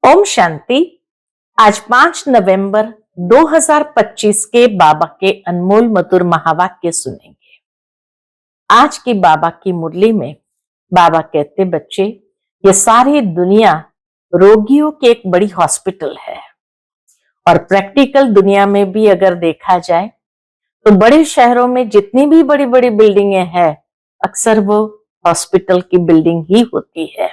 ओम शांति। आज 5 नवंबर 2025 के बाबा के अनमोल मधुर महावाक्य सुनेंगे। आज की बाबा की मुरली में बाबा कहते, बच्चे, ये सारी दुनिया रोगियों की एक बड़ी हॉस्पिटल है। और प्रैक्टिकल दुनिया में भी अगर देखा जाए तो बड़े शहरों में जितनी भी बड़ी बड़ी बिल्डिंगें हैं, अक्सर वो हॉस्पिटल की बिल्डिंग ही होती है।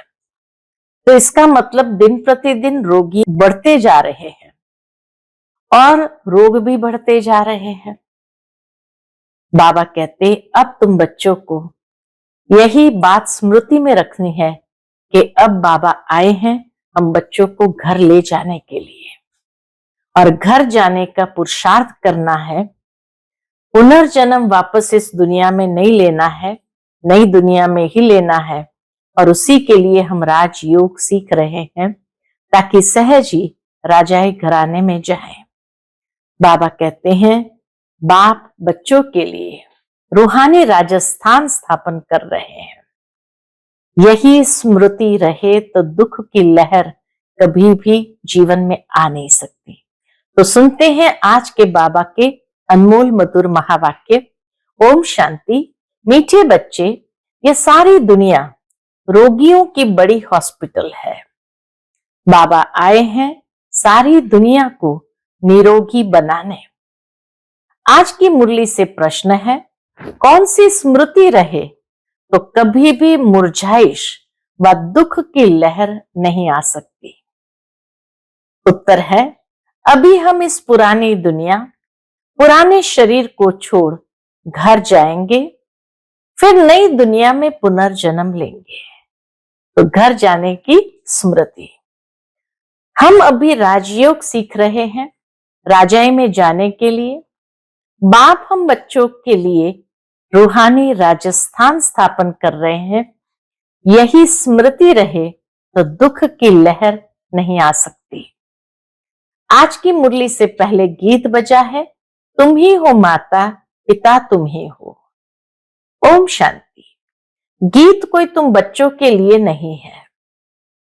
तो इसका मतलब दिन प्रतिदिन रोगी बढ़ते जा रहे हैं और रोग भी बढ़ते जा रहे हैं। बाबा कहते, अब तुम बच्चों को यही बात स्मृति में रखनी है कि अब बाबा आए हैं हम बच्चों को घर ले जाने के लिए, और घर जाने का पुरुषार्थ करना है। पुनर्जन्म वापस इस दुनिया में नहीं लेना है, नई दुनिया में ही लेना है। और उसी के लिए हम राजयोग सीख रहे हैं ताकि सहज ही राजाए घराने में जाएं। बाबा कहते हैं, बाप बच्चों के लिए रूहानी राजस्थान स्थापन कर रहे हैं। यही स्मृति रहे तो दुख की लहर कभी भी जीवन में आ नहीं सकती। तो सुनते हैं आज के बाबा के अनमोल मधुर महावाक्य। ओम शांति। मीठे बच्चे, ये सारी दुनिया रोगियों की बड़ी हॉस्पिटल है। बाबा आए हैं सारी दुनिया को निरोगी बनाने। आज की मुरली से प्रश्न है, कौन सी स्मृति रहे तो कभी भी मुरझाइश व दुख की लहर नहीं आ सकती। उत्तर है, अभी हम इस पुरानी दुनिया, पुराने शरीर को छोड़ घर जाएंगे, फिर नई दुनिया में पुनर्जन्म लेंगे। तो घर जाने की स्मृति। हम अभी राजयोग सीख रहे हैं राजाई में जाने के लिए। बाप हम बच्चों के लिए रूहानी राजस्थान स्थापन कर रहे हैं। यही स्मृति रहे तो दुख की लहर नहीं आ सकती। आज की मुरली से पहले गीत बजा है, तुम ही हो माता पिता तुम ही हो। ओम शांति। गीत कोई तुम बच्चों के लिए नहीं है।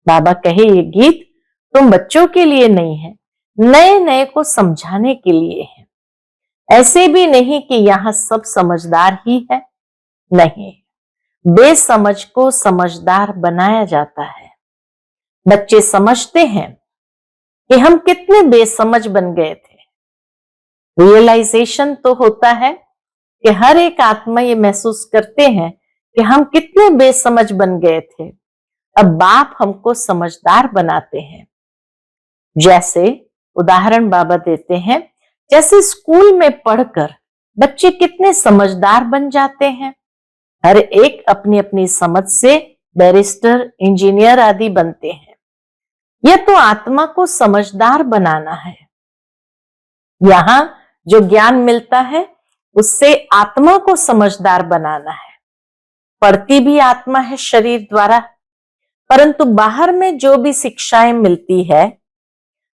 बाबा कहे, ये गीत तुम बच्चों के लिए नहीं है, नए नए को समझाने के लिए है। ऐसे भी नहीं कि यहां सब समझदार ही है, नहीं, बेसमझ को समझदार बनाया जाता है। बच्चे समझते हैं कि हम कितने बेसमझ बन गए थे। रियलाइजेशन तो होता है कि हर एक आत्मा ये महसूस करते हैं कि हम कितने बेसमझ बन गए थे। अब बाप हमको समझदार बनाते हैं। जैसे उदाहरण बाबा देते हैं, जैसे स्कूल में पढ़कर बच्चे कितने समझदार बन जाते हैं। हर एक अपनी अपनी समझ से बैरिस्टर, इंजीनियर आदि बनते हैं। यह तो आत्मा को समझदार बनाना है। यहां जो ज्ञान मिलता है उससे आत्मा को समझदार बनाना है। पढ़ती भी आत्मा है शरीर द्वारा, परंतु बाहर में जो भी शिक्षाएं मिलती है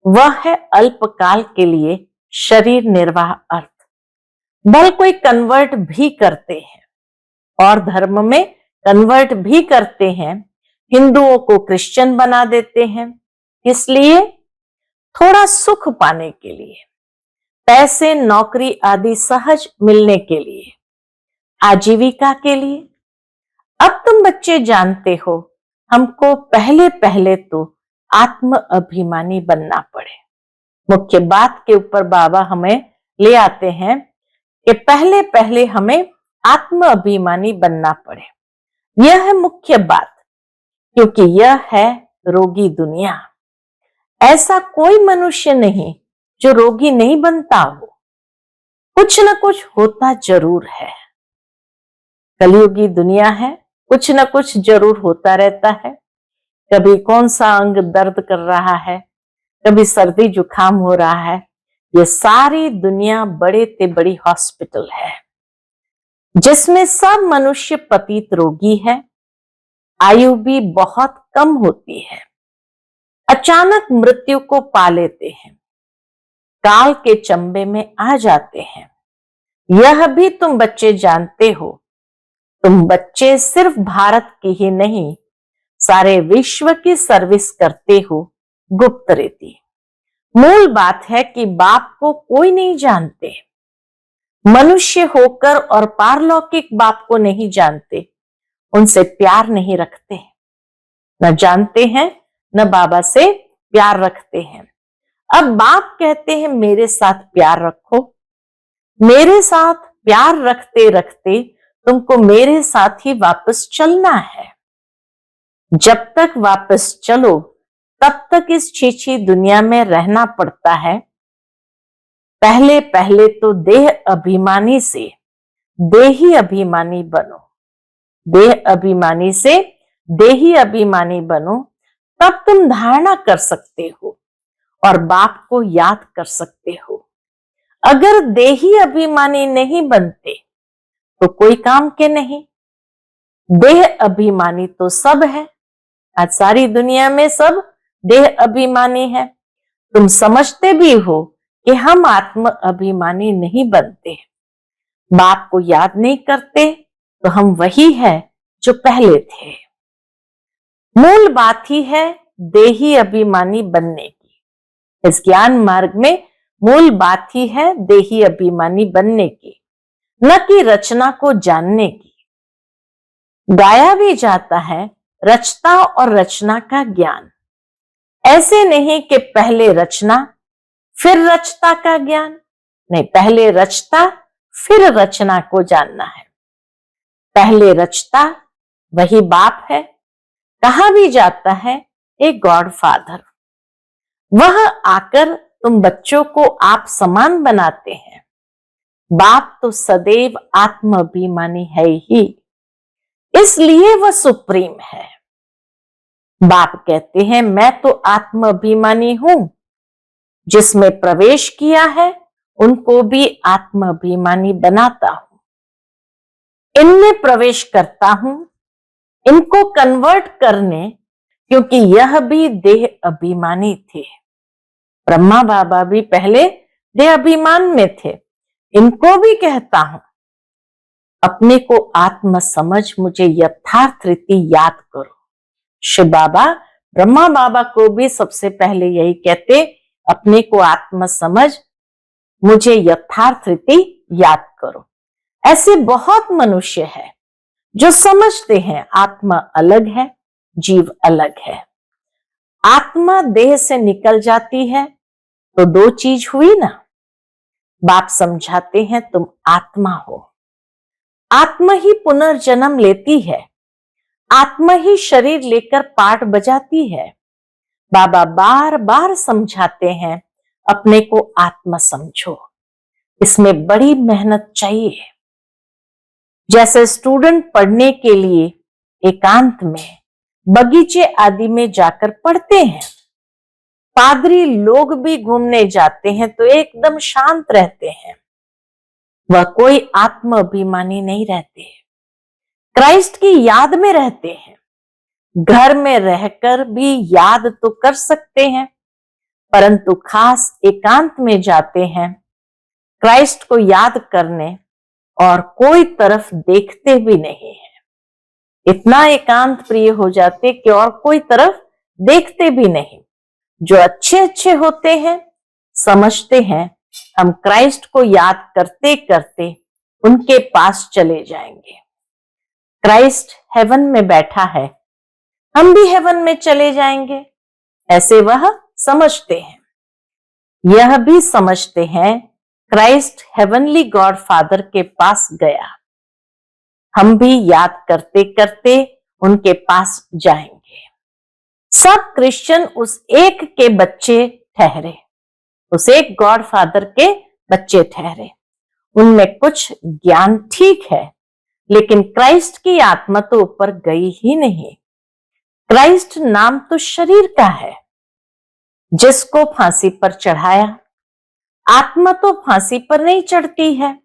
वह है अल्पकाल के लिए शरीर निर्वाह अर्थ। भल कोई कन्वर्ट भी करते हैं और धर्म में कन्वर्ट भी करते हैं, हिंदुओं को क्रिश्चियन बना देते हैं। इसलिए थोड़ा सुख पाने के लिए, पैसे, नौकरी आदि सहज मिलने के लिए, आजीविका के लिए। अब तुम बच्चे जानते हो, हमको पहले पहले तो आत्म अभिमानी बनना पड़े। मुख्य बात के ऊपर बाबा हमें ले आते हैं कि पहले पहले हमें आत्म अभिमानी बनना पड़े। यह है मुख्य बात, क्योंकि यह है रोगी दुनिया। ऐसा कोई मनुष्य नहीं जो रोगी नहीं बनता हो, कुछ न कुछ होता जरूर है। कलयुगी दुनिया है, कुछ न कुछ जरूर होता रहता है। कभी कौन सा अंग दर्द कर रहा है, कभी सर्दी जुकाम हो रहा है। ये सारी दुनिया बड़े ते बड़ी हॉस्पिटल है, जिसमें सब मनुष्य पतित रोगी है। आयु भी बहुत कम होती है, अचानक मृत्यु को पा लेते हैं, काल के चंबे में आ जाते हैं। यह भी तुम बच्चे जानते हो। तुम बच्चे सिर्फ भारत की ही नहीं, सारे विश्व की सर्विस करते हो, गुप्त रीति। मूल बात है कि बाप को कोई नहीं जानते, मनुष्य होकर और पारलौकिक बाप को नहीं जानते, उनसे प्यार नहीं रखते, न जानते हैं न बाबा से प्यार रखते हैं। अब बाप कहते हैं मेरे साथ प्यार रखो। मेरे साथ प्यार रखते रखते तुमको मेरे साथ ही वापस चलना है। जब तक वापस चलो तब तक इस छीछी दुनिया में रहना पड़ता है। पहले पहले तो देह अभिमानी से देही अभिमानी बनो, देह अभिमानी से देही अभिमानी बनो, तब तुम धारणा कर सकते हो और बाप को याद कर सकते हो। अगर देही अभिमानी नहीं बनते तो कोई काम के नहीं। देह अभिमानी तो सब है, आज सारी दुनिया में सब देह अभिमानी है। तुम समझते भी हो कि हम आत्म अभिमानी नहीं बनते, बाप को याद नहीं करते तो हम वही है जो पहले थे। मूल बात ही है देही अभिमानी बनने की। इस ज्ञान मार्ग में मूल बात ही है देही अभिमानी बनने की, न कि रचना को जानने की। गाया भी जाता है रचता और रचना का ज्ञान। ऐसे नहीं कि पहले रचना फिर रचता का ज्ञान, नहीं, पहले रचता फिर रचना को जानना है। पहले रचता वही बाप है। कहा भी जाता है एक गॉड फादर, वह आकर तुम बच्चों को आप समान बनाते हैं। बाप तो सदैव आत्माभिमानी है ही, इसलिए वह सुप्रीम है। बाप कहते हैं मैं तो आत्माभिमानी हूं, जिसमें प्रवेश किया है उनको भी आत्माभिमानी बनाता हूं। इनमें प्रवेश करता हूं इनको कन्वर्ट करने, क्योंकि यह भी देह अभिमानी थे। ब्रह्मा बाबा भी पहले देह अभिमान में थे। इनको भी कहता हूं अपने को आत्म समझ मुझे यथार्थ रीति याद करो। शिव बाबा ब्रह्मा बाबा को भी सबसे पहले यही कहते, अपने को आत्म समझ मुझे यथार्थ रीति याद करो। ऐसे बहुत मनुष्य है जो समझते हैं आत्मा अलग है, जीव अलग है। आत्मा देह से निकल जाती है तो दो चीज हुई ना। बाप समझाते हैं तुम आत्मा हो, आत्मा ही पुनर्जन्म लेती है, आत्मा ही शरीर लेकर पाठ बजाती है। बाबा बार बार समझाते हैं अपने को आत्मा समझो, इसमें बड़ी मेहनत चाहिए। जैसे स्टूडेंट पढ़ने के लिए एकांत में बगीचे आदि में जाकर पढ़ते हैं, पादरी लोग भी घूमने जाते हैं तो एकदम शांत रहते हैं, वह कोई आत्म अभिमानी नहीं रहते, क्राइस्ट की याद में रहते हैं। घर में रहकर भी याद तो कर सकते हैं, परंतु खास एकांत में जाते हैं क्राइस्ट को याद करने और कोई तरफ देखते भी नहीं है। इतना एकांत प्रिय हो जाते कि और कोई तरफ देखते भी नहीं। जो अच्छे अच्छे होते हैं समझते हैं हम क्राइस्ट को याद करते करते उनके पास चले जाएंगे। क्राइस्ट हेवन में बैठा है, हम भी हेवन में चले जाएंगे, ऐसे वह समझते हैं। यह भी समझते हैं क्राइस्ट हेवनली गॉड फादर के पास गया, हम भी याद करते करते उनके पास जाएंगे। सब क्रिश्चियन उस एक के बच्चे ठहरे, उस एक गॉड फादर के बच्चे ठहरे। उनमें कुछ ज्ञान ठीक है, लेकिन क्राइस्ट की आत्मा तो ऊपर गई ही नहीं। क्राइस्ट नाम तो शरीर का है, जिसको फांसी पर चढ़ाया। आत्मा तो फांसी पर नहीं चढ़ती है।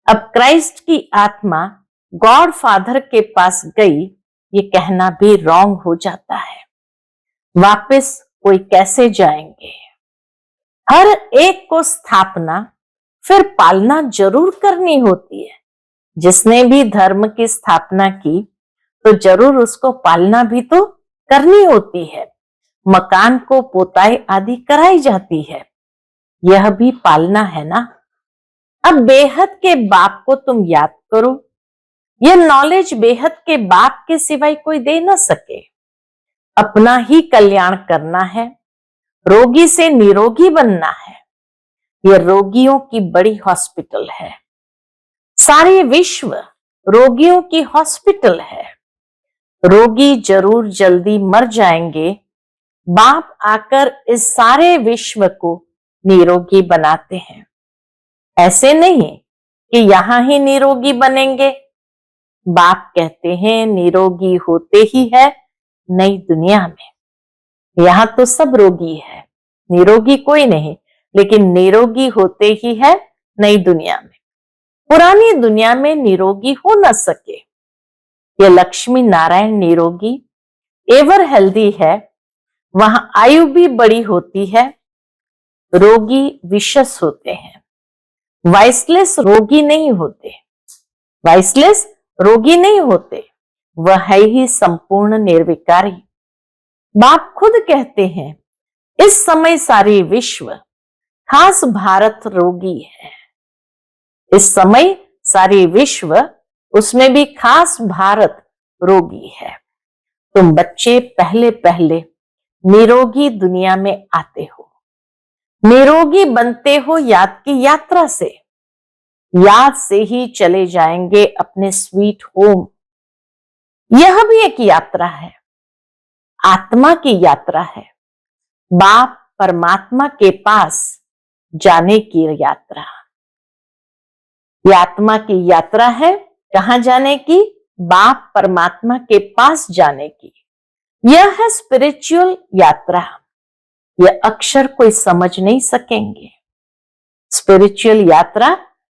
अब क्राइस्ट की आत्मा गॉड फादर के पास गई, ये कहना भी रॉन्ग हो जाता है। वापस कोई कैसे जाएंगे? हर एक को स्थापना फिर पालना जरूर करनी होती है। जिसने भी धर्म की स्थापना की तो जरूर उसको पालना भी तो करनी होती है। मकान को पोताई आदि कराई जाती है। यह भी पालना है ना। अब बेहद के बाप को तुम याद करो। यह नॉलेज बेहद के बाप के सिवाय कोई दे न सके। अपना ही कल्याण करना है, रोगी से निरोगी बनना है। यह रोगियों की बड़ी हॉस्पिटल है। सारे विश्व रोगियों की हॉस्पिटल है। रोगी जरूर जल्दी मर जाएंगे, बाप आकर इस सारे विश्व को निरोगी बनाते हैं। ऐसे नहीं कि यहां ही निरोगी बनेंगे। बाप कहते हैं निरोगी होते ही है नई दुनिया में। यहां तो सब रोगी है, निरोगी कोई नहीं, लेकिन निरोगी होते ही है नई दुनिया में। पुरानी दुनिया में निरोगी हो न सके। ये लक्ष्मी नारायण निरोगी एवर हेल्दी है। वहां आयु भी बड़ी होती है। रोगी विशस होते हैं, वाइसलेस रोगी नहीं होते। वाइसलेस रोगी नहीं होते, वह है ही संपूर्ण निर्विकारी। बाप खुद कहते हैं इस समय सारी विश्व, खास भारत रोगी है। इस समय सारी विश्व, उसमें भी खास भारत रोगी है। तुम बच्चे पहले पहले निरोगी दुनिया में आते हो, निरोगी बनते हो याद की यात्रा से। याद से ही चले जाएंगे अपने स्वीट होम। यह भी एक यात्रा है, आत्मा की यात्रा है। बाप परमात्मा के पास जाने की यात्रा। यह आत्मा की यात्रा है, कहां जाने की? बाप परमात्मा के पास जाने की। यह है स्पिरिचुअल यात्रा। यह अक्षर कोई समझ नहीं सकेंगे। स्पिरिचुअल यात्रा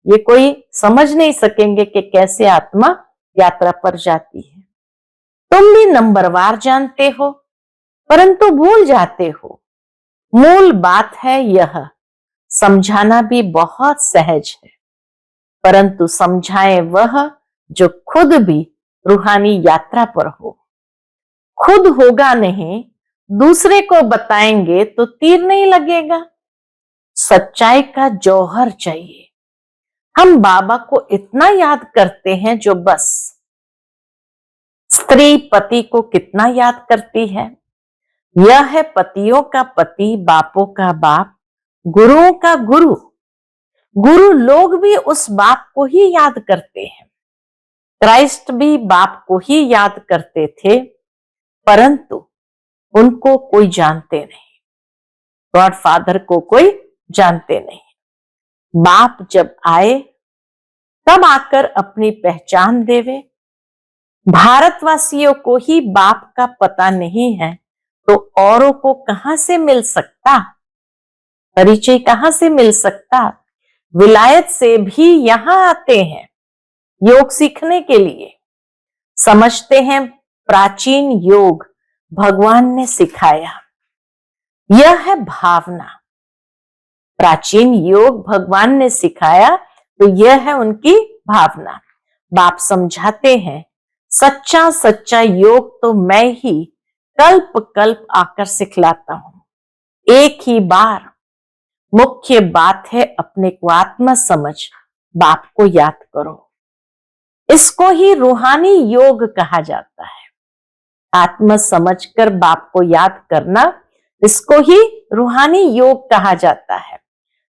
ये कोई समझ नहीं सकेंगे कि कैसे आत्मा यात्रा पर जाती है। तुम भी नंबरवार जानते हो, परंतु भूल जाते हो। मूल बात है यह, समझाना भी बहुत सहज है, परंतु समझाए वह जो खुद भी रूहानी यात्रा पर हो। खुद होगा नहीं, दूसरे को बताएंगे तो तीर नहीं लगेगा। सच्चाई का जौहर चाहिए। हम बाबा को इतना याद करते हैं जो बस। स्त्री पति को कितना याद करती है। यह है पतियों का पति, बापों का बाप, गुरुओं का गुरु। गुरु लोग भी उस बाप को ही याद करते हैं। क्राइस्ट भी बाप को ही याद करते थे, परंतु उनको कोई जानते नहीं। गॉड फादर को कोई जानते नहीं। बाप जब आए तब आकर अपनी पहचान देवे। भारतवासियों को ही बाप का पता नहीं है तो औरों को कहां से मिल सकता? परिचय कहां से मिल सकता? विलायत से भी यहां आते हैं योग सीखने के लिए। समझते हैं प्राचीन योग भगवान ने सिखाया। यह है भावना। प्राचीन योग भगवान ने सिखाया तो यह है उनकी भावना। बाप समझाते हैं सच्चा सच्चा योग तो मैं ही कल्प कल्प आकर सिखलाता हूं। एक ही बार। मुख्य बात है अपने को आत्मा समझ बाप को याद करो। इसको ही रूहानी योग कहा जाता है। आत्मा समझकर बाप को याद करना, इसको ही रूहानी योग कहा जाता है।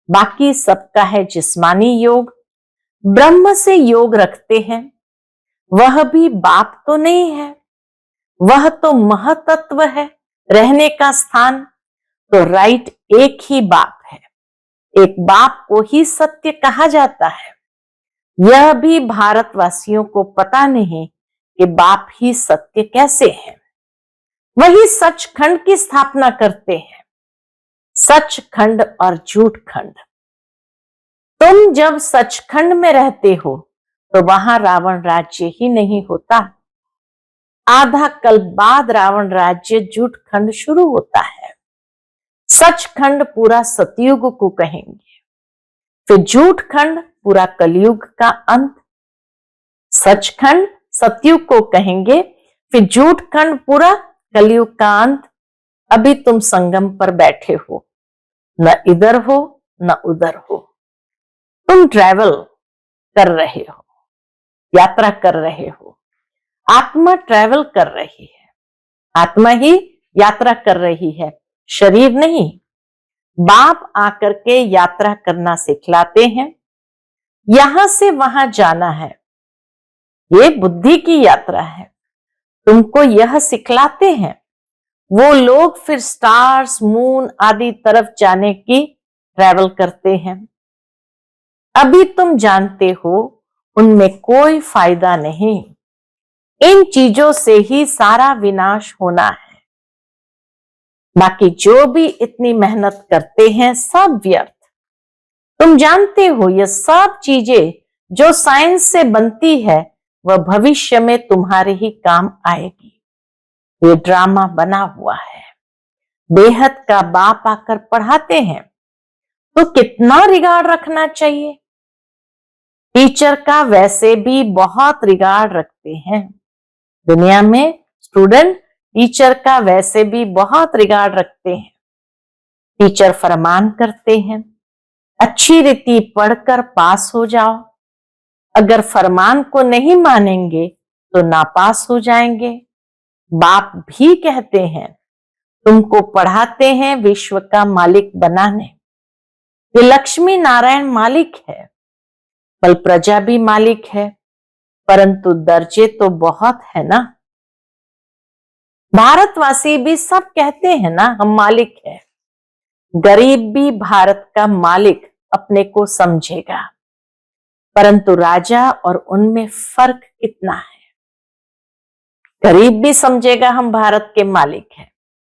बाकी सबका है जिस्मानी योग। ब्रह्म से योग रखते हैं, वह भी बाप तो नहीं है, वह तो महतत्व है, रहने का स्थान। तो राइट एक ही बाप है। एक बाप को ही सत्य कहा जाता है। यह भी भारतवासियों को पता नहीं कि बाप ही सत्य कैसे है। वही सचखंड की स्थापना करते हैं। सचखंड और झूठखंड। तुम जब सचखंड में रहते हो तो वहां रावण राज्य ही नहीं होता। आधा कल्प बाद रावण राज्य झूठखंड शुरू होता है। सचखंड पूरा सतयुग को कहेंगे, फिर झूठखंड पूरा कलयुग का अंत। सचखंड सतयुग को कहेंगे, फिर झूठखंड पूरा कलयुग का अंत। अभी तुम संगम पर बैठे हो, न इधर हो न उधर हो, तुम ट्रैवल कर रहे हो, यात्रा कर रहे हो। आत्मा ट्रैवल कर रही है, आत्मा ही यात्रा कर रही है, शरीर नहीं। बाप आकर के यात्रा करना सिखलाते हैं, यहां से वहां जाना है, ये बुद्धि की यात्रा है। तुमको यह सिखलाते हैं। वो लोग फिर स्टार्स, मून आदि तरफ जाने की ट्रैवल करते हैं। अभी तुम जानते हो उनमें कोई फायदा नहीं, इन चीजों से ही सारा विनाश होना है। बाकी जो भी इतनी मेहनत करते हैं सब व्यर्थ। तुम जानते हो ये सब चीजें जो साइंस से बनती है वह भविष्य में तुम्हारे ही काम आएगी। ये ड्रामा बना हुआ है। बेहद का बाप आकर पढ़ाते हैं तो कितना रिगार्ड रखना चाहिए। टीचर का वैसे भी बहुत रिगार्ड रखते हैं। दुनिया में स्टूडेंट टीचर का वैसे भी बहुत रिगार्ड रखते हैं। टीचर फरमान करते हैं, अच्छी रीति पढ़कर पास हो जाओ। अगर फरमान को नहीं मानेंगे तो नापास हो जाएंगे। बाप भी कहते हैं, तुमको पढ़ाते हैं विश्व का मालिक बनाने। ये लक्ष्मी नारायण मालिक है, बल प्रजा भी मालिक है, परंतु दर्जे तो बहुत है ना। भारतवासी भी सब कहते हैं ना हम मालिक है। गरीब भी भारत का मालिक अपने को समझेगा, परंतु राजा और उनमें फर्क कितना है। गरीब भी समझेगा हम भारत के मालिक हैं,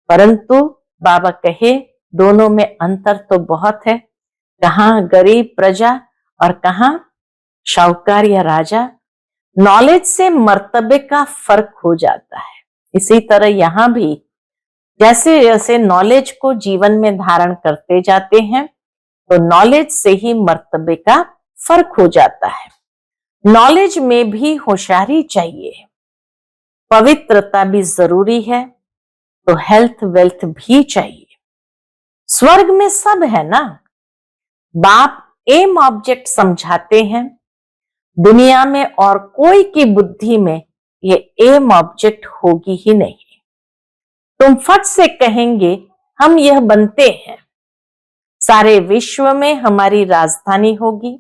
परंतु बाबा कहे दोनों में अंतर तो बहुत है। कहां गरीब प्रजा और कहां शाहूकार या राजा। नॉलेज से मर्तबे का फर्क हो जाता है। इसी तरह यहां भी जैसे जैसे नॉलेज को जीवन में धारण करते जाते हैं तो नॉलेज से ही मर्तबे का फर्क हो जाता है। नॉलेज में भी होशियारी चाहिए, पवित्रता भी जरूरी है, तो हेल्थ वेल्थ भी चाहिए। स्वर्ग में सब है ना। बाप एम ऑब्जेक्ट समझाते हैं, दुनिया में और कोई की बुद्धि में ये एम ऑब्जेक्ट होगी ही नहीं। तुम फट से कहेंगे हम यह बनते हैं, सारे विश्व में हमारी राजधानी होगी।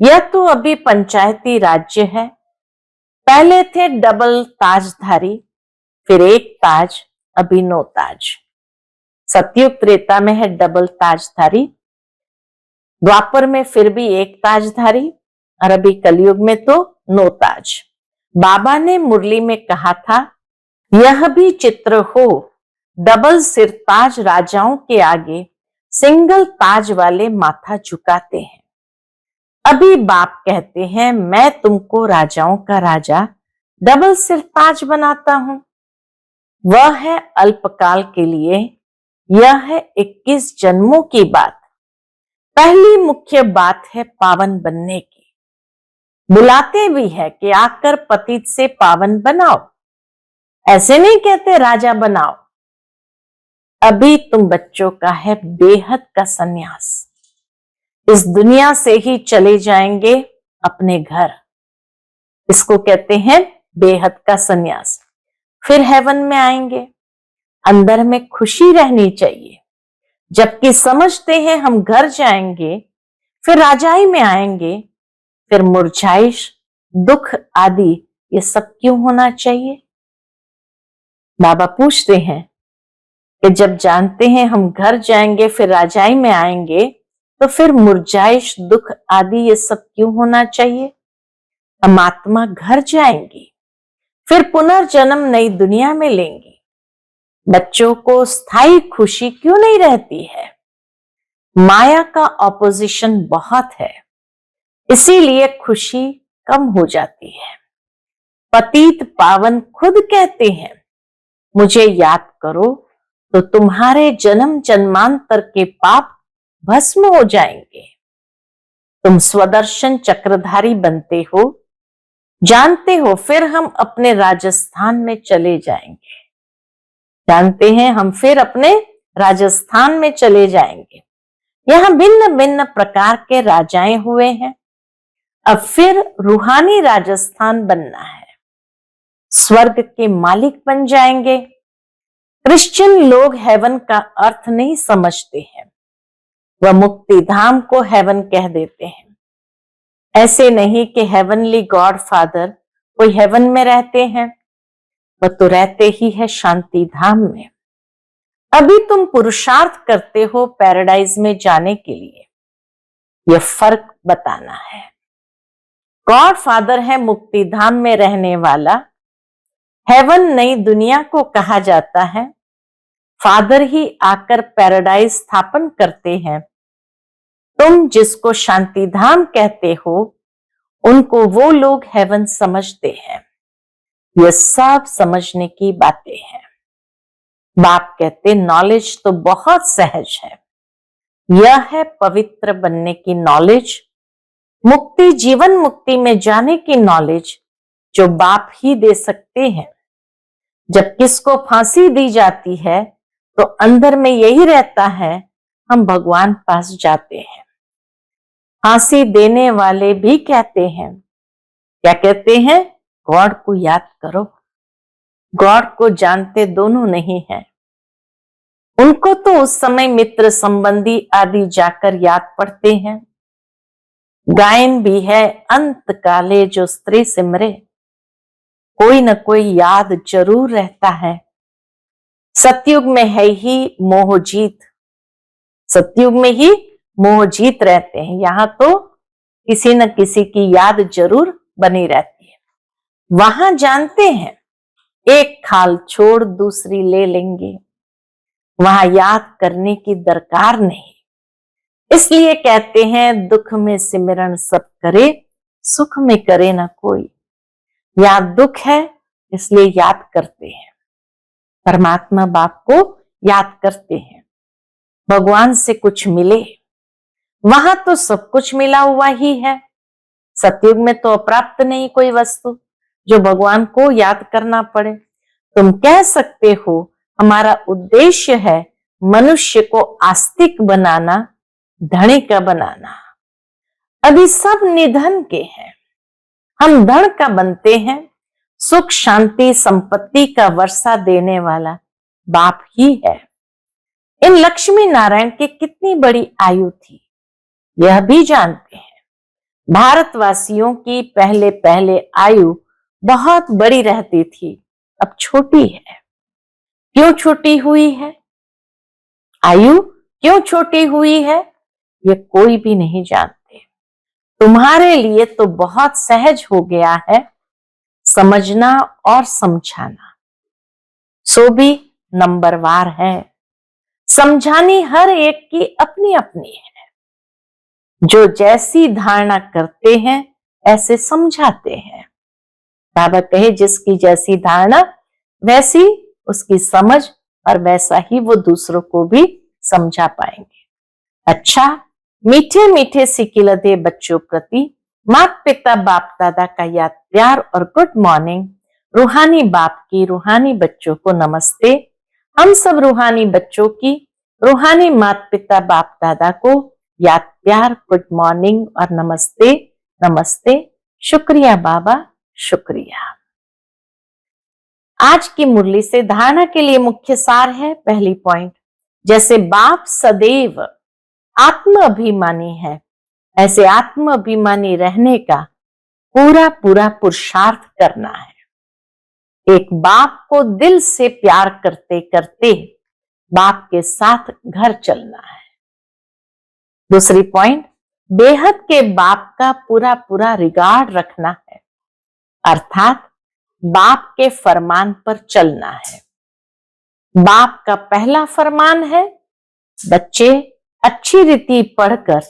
यह तो अभी पंचायती राज्य है। पहले थे डबल ताजधारी, फिर एक ताज, अभी 9 ताज। सतयुग त्रेता में है डबल ताजधारी, द्वापर में फिर भी एक ताजधारी, और अभी कलयुग में तो 9 ताज। बाबा ने मुरली में कहा था, यह भी चित्र हो, डबल सिर ताज राजाओं के आगे सिंगल ताज वाले माथा झुकाते हैं। अभी बाप कहते हैं, मैं तुमको राजाओं का राजा डबल सिर ताज बनाता हूं। वह है अल्पकाल के लिए, यह है 21 जन्मों की बात। पहली मुख्य बात है पावन बनने की। बुलाते भी है कि आकर पतित से पावन बनाओ, ऐसे नहीं कहते राजा बनाओ। अभी तुम बच्चों का है बेहद का सन्यास। इस दुनिया से ही चले जाएंगे अपने घर, इसको कहते हैं बेहद का सन्यास। फिर हेवन में आएंगे। अंदर में खुशी रहनी चाहिए, जबकि समझते हैं हम घर जाएंगे फिर राजाई में आएंगे, फिर मुरझाइश, दुख आदि ये सब क्यों होना चाहिए। बाबा पूछते हैं कि जब जानते हैं हम घर जाएंगे फिर राजाई में आएंगे, तो फिर मुरझाइश, दुख आदि ये सब क्यों होना चाहिए। हम आत्मा घर जाएंगी, फिर पुनर्जन्म नई दुनिया में लेंगे। बच्चों को स्थायी खुशी क्यों नहीं रहती है। माया का ऑपोजिशन बहुत है, इसीलिए खुशी कम हो जाती है। पतित पावन खुद कहते हैं, मुझे याद करो तो तुम्हारे जन्म जन्मांतर के पाप भस्म हो जाएंगे। तुम स्वदर्शन चक्रधारी बनते हो, जानते हो, फिर हम अपने राजस्थान में चले जाएंगे। जानते हैं हम फिर अपने राजस्थान में चले जाएंगे। यहाँ भिन्न भिन्न प्रकार के राजाएं हुए हैं। अब फिर रूहानी राजस्थान बनना है, स्वर्ग के मालिक बन जाएंगे। क्रिश्चियन लोग हेवन का अर्थ नहीं समझते हैं, वह मुक्ति धाम को हेवन कह देते हैं। ऐसे नहीं कि हेवनली गॉड फादर कोई हेवन में रहते हैं, वह तो रहते ही है शांति धाम में। अभी तुम पुरुषार्थ करते हो पैराडाइज में जाने के लिए, यह फर्क बताना है। गॉड फादर है मुक्ति धाम में रहने वाला, हेवन नई दुनिया को कहा जाता है। फादर ही आकर पैराडाइज स्थापन करते हैं। तुम जिसको शांति धाम कहते हो, उनको वो लोग हेवन समझते हैं। यह सब समझने की बातें हैं। बाप कहते नॉलेज तो बहुत सहज है, यह है पवित्र बनने की नॉलेज, मुक्ति जीवन मुक्ति में जाने की नॉलेज जो बाप ही दे सकते हैं। जब किसको फांसी दी जाती है तो अंदर में यही रहता है, हम भगवान पास जाते हैं। फांसी देने वाले भी कहते हैं, क्या कहते हैं? गॉड को याद करो। गॉड को जानते दोनों नहीं हैं। उनको तो उस समय मित्र संबंधी आदि जाकर याद पड़ते हैं। गायन भी है, अंत काले जो स्त्री सिमरे, कोई न कोई याद जरूर रहता है। सतयुग में है ही मोह जीत, सतयुग में ही मोह जीत रहते हैं। यहाँ तो किसी न किसी की याद जरूर बनी रहती है। वहां जानते हैं एक खाल छोड़ दूसरी ले लेंगे, वहां याद करने की दरकार नहीं। इसलिए कहते हैं दुख में सिमरन सब करे, सुख में करे ना कोई। याद दुख है इसलिए याद करते हैं, परमात्मा बाप को याद करते हैं। भगवान से कुछ मिले, वहां तो सब कुछ मिला हुआ ही है। सतयुग में तो अप्राप्त नहीं कोई वस्तु जो भगवान को याद करना पड़े। तुम कह सकते हो हमारा उद्देश्य है मनुष्य को आस्तिक बनाना, धनी का बनाना। अभी सब निधन के हैं, हम धन का बनते हैं। सुख शांति संपत्ति का वर्षा देने वाला बाप ही है। इन लक्ष्मी नारायण की कितनी बड़ी आयु थी यह भी जानते हैं। भारतवासियों की पहले पहले आयु बहुत बड़ी रहती थी, अब छोटी है। क्यों छोटी हुई है? आयु क्यों छोटी हुई है ये कोई भी नहीं जानते। तुम्हारे लिए तो बहुत सहज हो गया है समझना और समझाना, सो भी नंबरवार है। समझानी हर एक की अपनी अपनी है। जो जैसी धारणा करते हैं ऐसे समझाते हैं। बाबा कहे जिसकी जैसी धारणा वैसी उसकी समझ, और वैसा ही वो दूसरों को भी समझा पाएंगे। अच्छा, मीठे मीठे सिकिलदे बच्चों प्रति माता पिता बाप दादा का याद प्यार और गुड मॉर्निंग। रूहानी बाप की रूहानी बच्चों को नमस्ते। हम सब रूहानी बच्चों की रूहानी माता पिता बाप दादा को याद प्यार गुड मॉर्निंग और नमस्ते नमस्ते। शुक्रिया बाबा, शुक्रिया। आज की मुरली से धारणा के लिए मुख्य सार है। पहली पॉइंट, जैसे बाप सदैव आत्म अभिमानी है, ऐसे आत्म अभिमानी रहने का पूरा पूरा पुरुषार्थ करना है। एक बाप को दिल से प्यार करते करते बाप के साथ घर चलना है। दूसरी पॉइंट, बेहद के बाप का पूरा पूरा रिगार्ड रखना है, अर्थात बाप के फरमान पर चलना है। बाप का पहला फरमान है, बच्चे अच्छी रीति पढ़कर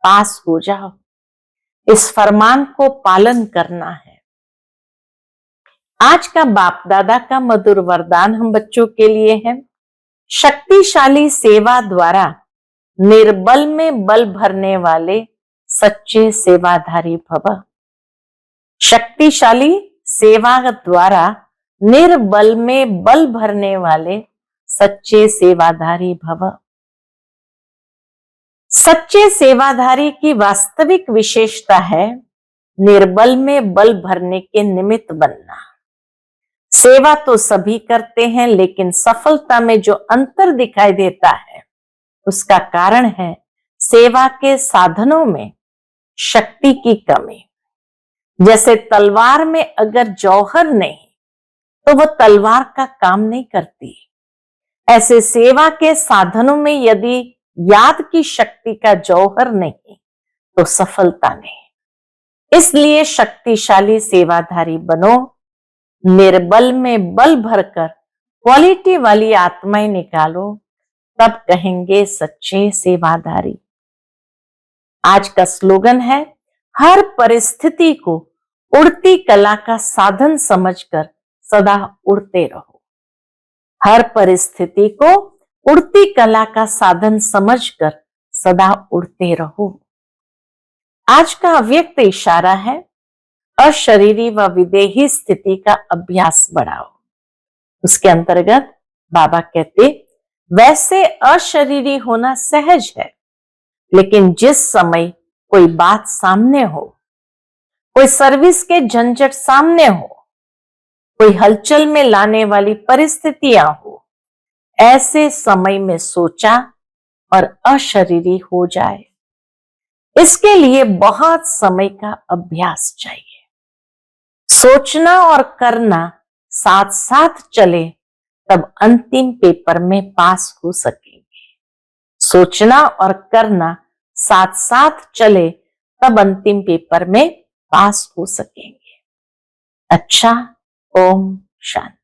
पास हो जाओ। इस फरमान को पालन करना है। आज का बाप दादा का मधुर वरदान हम बच्चों के लिए है, शक्तिशाली सेवा द्वारा निर्बल में बल भरने वाले सच्चे सेवाधारी भव। शक्तिशाली सेवा द्वारा निर्बल में बल भरने वाले सच्चे सेवाधारी भव। सच्चे सेवाधारी की वास्तविक विशेषता है निर्बल में बल भरने के निमित्त बनना। सेवा तो सभी करते हैं, लेकिन सफलता में जो अंतर दिखाई देता है उसका कारण है सेवा के साधनों में शक्ति की कमी। जैसे तलवार में अगर जौहर नहीं तो वह तलवार का काम नहीं करती, ऐसे सेवा के साधनों में यदि याद की शक्ति का जौहर नहीं तो सफलता नहीं। इसलिए शक्तिशाली सेवाधारी बनो, निर्बल में बल भरकर क्वालिटी वाली आत्माएं निकालो, तब कहेंगे सच्चे सेवाधारी। आज का स्लोगन है, हर परिस्थिति को उड़ती कला का साधन समझकर सदा उड़ते रहो। हर परिस्थिति को उड़ती कला का साधन समझकर सदा उड़ते रहो। आज का अव्यक्त इशारा है, अशरीरी व विदेही स्थिति का अभ्यास बढ़ाओ। उसके अंतर्गत बाबा कहते, वैसे अशरीरी होना सहज है, लेकिन जिस समय कोई बात सामने हो, कोई सर्विस के झंझट सामने हो, कोई हलचल में लाने वाली परिस्थितियां हो, ऐसे समय में सोचा और अशरीरी हो जाए, इसके लिए बहुत समय का अभ्यास चाहिए। सोचना और करना साथ साथ चले तब अंतिम पेपर में पास हो सकेंगे। सोचना और करना साथ साथ चले तब अंतिम पेपर में पास हो सकेंगे। अच्छा, ओम शांति।